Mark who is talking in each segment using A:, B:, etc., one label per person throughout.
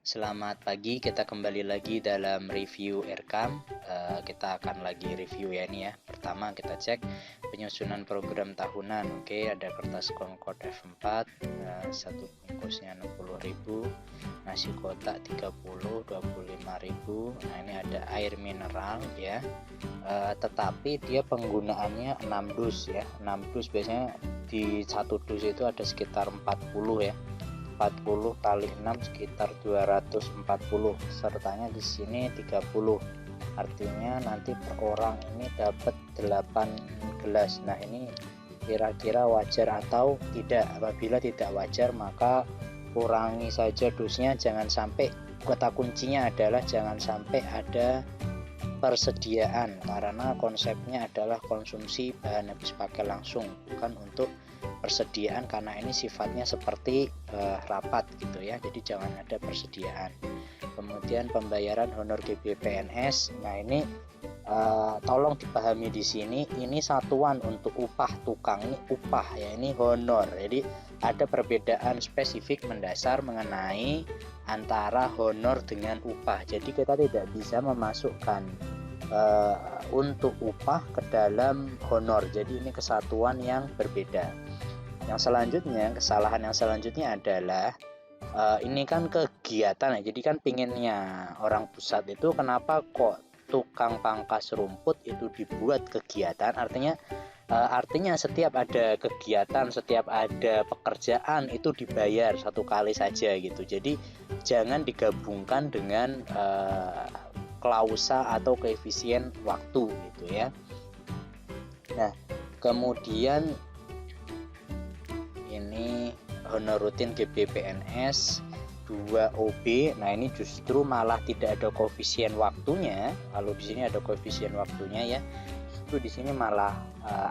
A: Selamat pagi, kita kembali lagi dalam review Aircam. Kita akan lagi review ya ini ya. Pertama kita cek penyusunan program tahunan. Oke, ada kertas Concord F4, satu bungkusnya 60.000, nasi kotak 30, 25.000. Nah ini ada air mineral ya. Tetapi dia penggunaannya 6 dus ya. 6 dus biasanya di satu dus itu ada sekitar 40 ya. 40 kali 6 sekitar 240, sertanya di sini 30, artinya nanti per orang ini dapat 8 gelas. Nah ini kira-kira wajar atau tidak? Apabila tidak wajar maka kurangi saja dosnya, jangan sampai, kata kuncinya adalah jangan sampai ada persediaan, karena konsepnya adalah konsumsi bahan habis pakai langsung, bukan untuk persediaan, karena ini sifatnya seperti rapat gitu ya, jadi jangan ada persediaan. Kemudian pembayaran honor GBPNS. Nah ini tolong dipahami di sini, ini satuan untuk upah tukang, ini upah ya, ini honor. Jadi ada perbedaan spesifik mendasar mengenai antara honor dengan upah. Jadi kita tidak bisa memasukkan untuk upah ke dalam honor. Jadi ini kesatuan yang berbeda. Yang selanjutnya, kesalahan yang selanjutnya adalah ini kan kegiatan ya. Jadi kan pinginnya orang pusat itu kenapa kok tukang pangkas rumput itu dibuat kegiatan, artinya setiap ada kegiatan, setiap ada pekerjaan itu dibayar satu kali saja gitu. Jadi jangan digabungkan dengan klausa atau koefisien waktu gitu ya. Nah kemudian ini honor rutin GBPNS 2OB. Nah ini justru malah tidak ada koefisien waktunya. Kalau di sini ada koefisien waktunya ya, itu di sini malah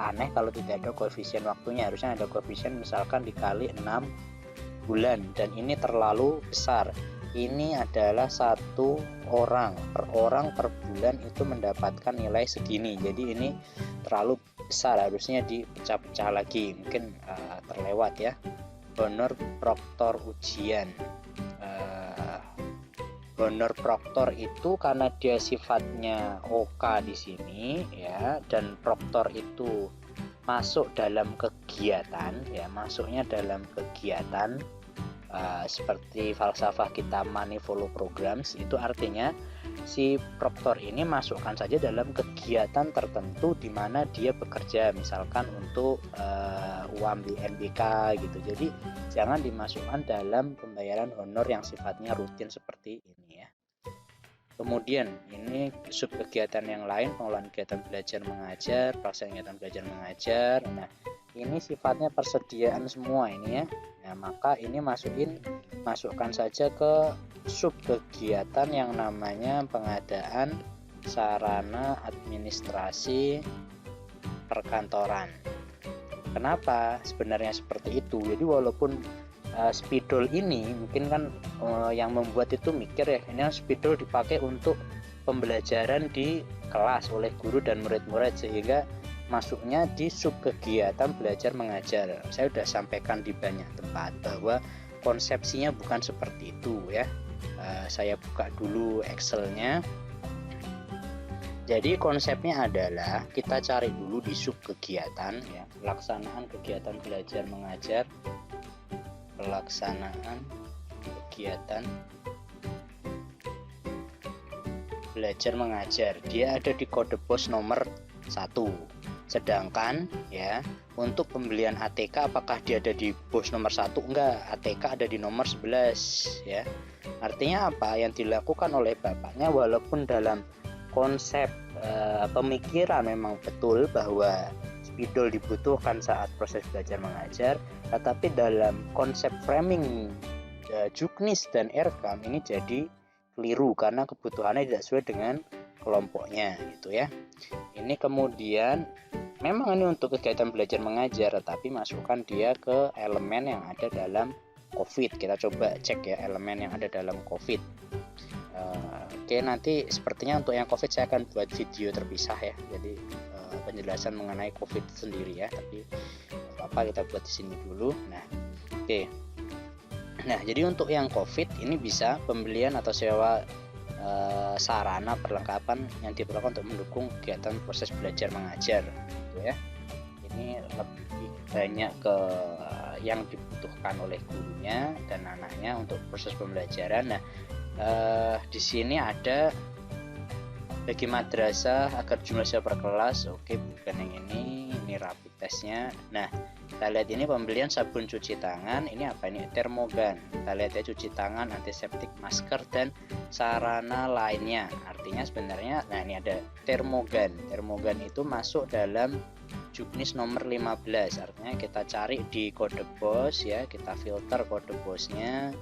A: aneh kalau tidak ada koefisien waktunya. Harusnya ada koefisien misalkan dikali 6 bulan, dan ini terlalu besar. Ini adalah satu orang per bulan itu mendapatkan nilai segini, jadi ini terlalu besar, harusnya dipecah-pecah lagi, mungkin terlewat ya. Honor proktor ujian, honor proktor itu karena dia sifatnya OK di sini ya, dan proktor itu masuk dalam kegiatan ya, masuknya dalam kegiatan seperti falsafah kita money follow programs, itu artinya si proktor ini masukkan saja dalam kegiatan tertentu di mana dia bekerja, misalkan untuk UAM di NBK gitu. Jadi jangan dimasukkan dalam pembayaran honor yang sifatnya rutin seperti ini ya. Kemudian ini sub kegiatan yang lain, pengelolaan kegiatan belajar mengajar, pelaksanaan kegiatan belajar mengajar. Nah ini sifatnya persediaan semua ini ya. Nah maka ini masukkan saja ke sub kegiatan yang namanya pengadaan sarana administrasi perkantoran. Kenapa sebenarnya seperti itu? Jadi walaupun spidol ini mungkin kan yang membuat itu mikir ya, ini spidol dipakai untuk pembelajaran di kelas oleh guru dan murid-murid, sehingga masuknya di sub kegiatan belajar mengajar. Saya sudah sampaikan di banyak tempat bahwa konsepsinya bukan seperti itu ya. Saya buka dulu Excelnya. Jadi konsepnya adalah kita cari dulu di sub kegiatan ya, pelaksanaan kegiatan belajar mengajar, pelaksanaan kegiatan belajar mengajar. Dia ada di kode pos nomor 1. Sedangkan ya untuk pembelian ATK apakah dia ada di pos nomor 1? Enggak, ATK ada di nomor 11 ya. Artinya apa? Yang dilakukan oleh bapaknya, walaupun dalam konsep pemikiran memang betul bahwa spidol dibutuhkan saat proses belajar mengajar, tetapi dalam konsep framing Juknis dan Aircam ini jadi keliru karena kebutuhannya tidak sesuai dengan kelompoknya gitu ya. Ini kemudian memang ini untuk kegiatan belajar mengajar, tapi masukkan dia ke elemen yang ada dalam COVID. Kita coba cek ya elemen yang ada dalam COVID. Oke, nanti sepertinya untuk yang COVID saya akan buat video terpisah ya. Jadi penjelasan mengenai COVID sendiri ya. Tapi apa kita buat di sini dulu. Nah, oke. Nah, jadi untuk yang COVID ini bisa pembelian atau sewa sarana perlengkapan yang diperlukan untuk mendukung kegiatan proses belajar mengajar, gitu ya. Ini lebih banyak ke yang dibutuhkan oleh gurunya dan anaknya untuk proses pembelajaran. Nah, di sini ada bagi madrasah agar jumlah siswa per kelas. Oke, bukan yang ini rapid testnya. Nah, kita lihat ini pembelian sabun cuci tangan. Ini apa ini? Termogan. Kita lihat ya, cuci tangan, antiseptik, masker, dan sarana lainnya. Artinya sebenarnya, nah ini ada termogan. Termogan itu masuk dalam Juknis nomor 15. Artinya kita cari di kode BOS ya, kita filter kode BOS-nya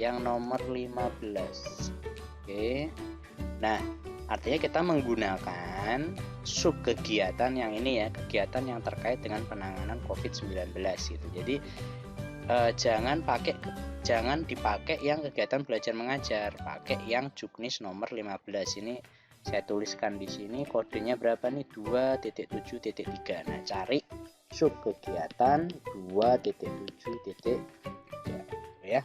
A: yang nomor 15. Oke. Nah, artinya kita menggunakan sub kegiatan yang ini ya, kegiatan yang terkait dengan penanganan COVID-19 gitu. Jadi jangan dipakai yang kegiatan belajar mengajar, pakai yang Juknis nomor 15. Ini saya tuliskan di sini kodenya berapa nih? 2.7.3. Nah, cari sub kegiatan 2.7.3 ya.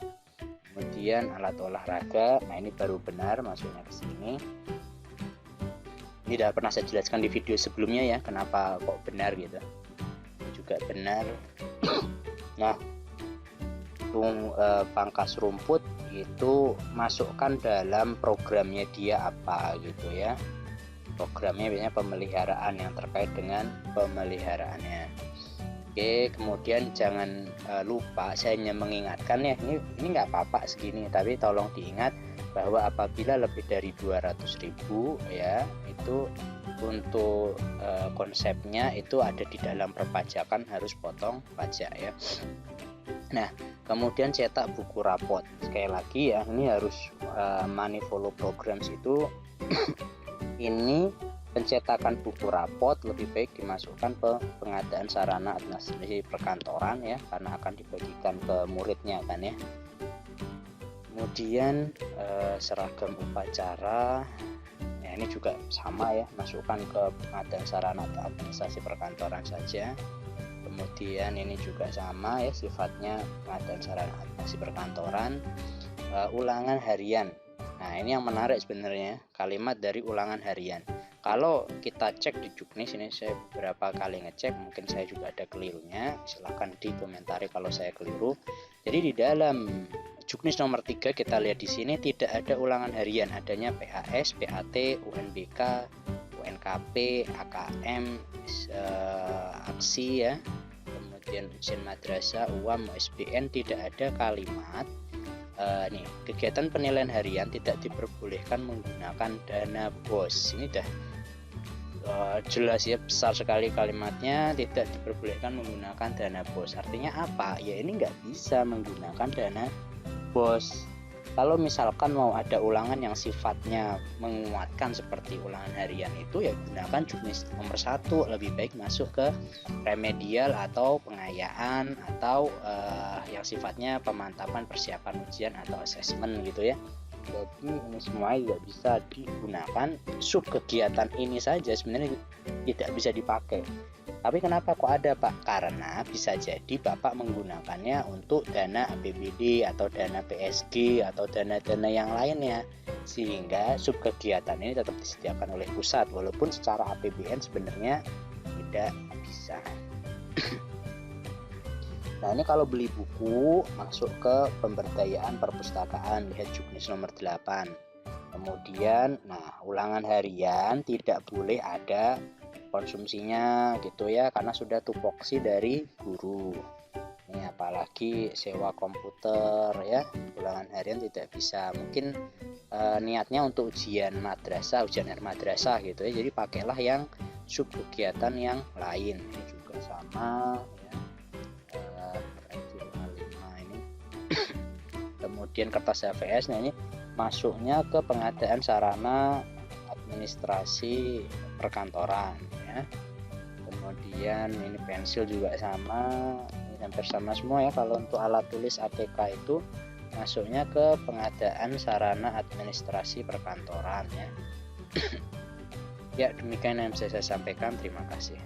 A: Kemudian alat olahraga. Nah, ini baru benar masuknya ke sini. Ini udah pernah saya jelaskan di video sebelumnya ya, kenapa kok benar gitu. Juga benar. Nah, pangkas rumput itu masukkan dalam programnya dia apa gitu ya. Programnya biasanya pemeliharaan, yang terkait dengan pemeliharaannya. Oke, kemudian jangan lupa, saya hanya mengingatkan ya, ini nggak apa-apa segini, tapi tolong diingat bahwa apabila lebih dari 200.000 ya, itu untuk konsepnya itu ada di dalam perpajakan, harus potong pajak ya. Nah, kemudian cetak buku rapot. Sekali lagi ya, ini harus money follow programs itu ini pencetakan buku rapot lebih baik dimasukkan ke pengadaan sarana administrasi perkantoran ya, karena akan dibagikan ke muridnya kan ya. Kemudian seragam upacara ya, ini juga sama ya, masukkan ke pengadaan sarana administrasi perkantoran saja. Kemudian ini juga sama ya, sifatnya pengadaan sarana administrasi perkantoran. Ulangan harian. Nah, ini yang menarik sebenarnya, kalimat dari ulangan harian. Kalau kita cek di Juknis, ini saya beberapa kali ngecek, mungkin saya juga ada kelirunya, silahkan dikomentari kalau saya keliru. Jadi di dalam Juknis nomor 3 kita lihat di sini tidak ada ulangan harian, adanya PAS, PAT, UNBK, UNKP, AKM, aksi ya, kemudian ujian madrasah, UAM, SBN, tidak ada kalimat nih, kegiatan penilaian harian tidak diperbolehkan menggunakan dana BOS. Ini dah jelas ya, besar sekali kalimatnya, tidak diperbolehkan menggunakan dana BOS. Artinya apa? Ya ini nggak bisa menggunakan dana BOS. Kalau misalkan mau ada ulangan yang sifatnya menguatkan seperti ulangan harian itu, ya gunakan Juknis nomor 1, lebih baik masuk ke remedial atau pengayaan atau yang sifatnya pemantapan persiapan ujian atau asesmen gitu ya. Jadi ini semua juga bisa digunakan, sub kegiatan ini saja sebenarnya tidak bisa dipakai. Tapi kenapa kok ada Pak? Karena bisa jadi Bapak menggunakannya untuk dana APBD atau dana PSG atau dana-dana yang lainnya, sehingga sub kegiatan ini tetap disediakan oleh pusat walaupun secara APBN sebenarnya tidak bisa. Nah, ini kalau beli buku masuk ke pemberdayaan perpustakaan, lihat Juknis nomor 8. Kemudian ulangan harian tidak boleh ada konsumsinya gitu ya, karena sudah tupoksi dari guru. Ini apalagi sewa komputer ya, ulangan harian tidak bisa. Mungkin niatnya untuk ujian madrasah, ujian air madrasah gitu ya, jadi pakailah yang sub kegiatan yang lain. Ini juga sama ya, ini. Kemudian kertas HVS, nah ini masuknya ke pengadaan sarana administrasi perkantoran ya. Kemudian ini pensil juga sama, ini hampir sama semua ya. Kalau untuk alat tulis ATK itu masuknya ke pengadaan sarana administrasi perkantoran ya. Ya, demikian yang bisa saya sampaikan, terima kasih.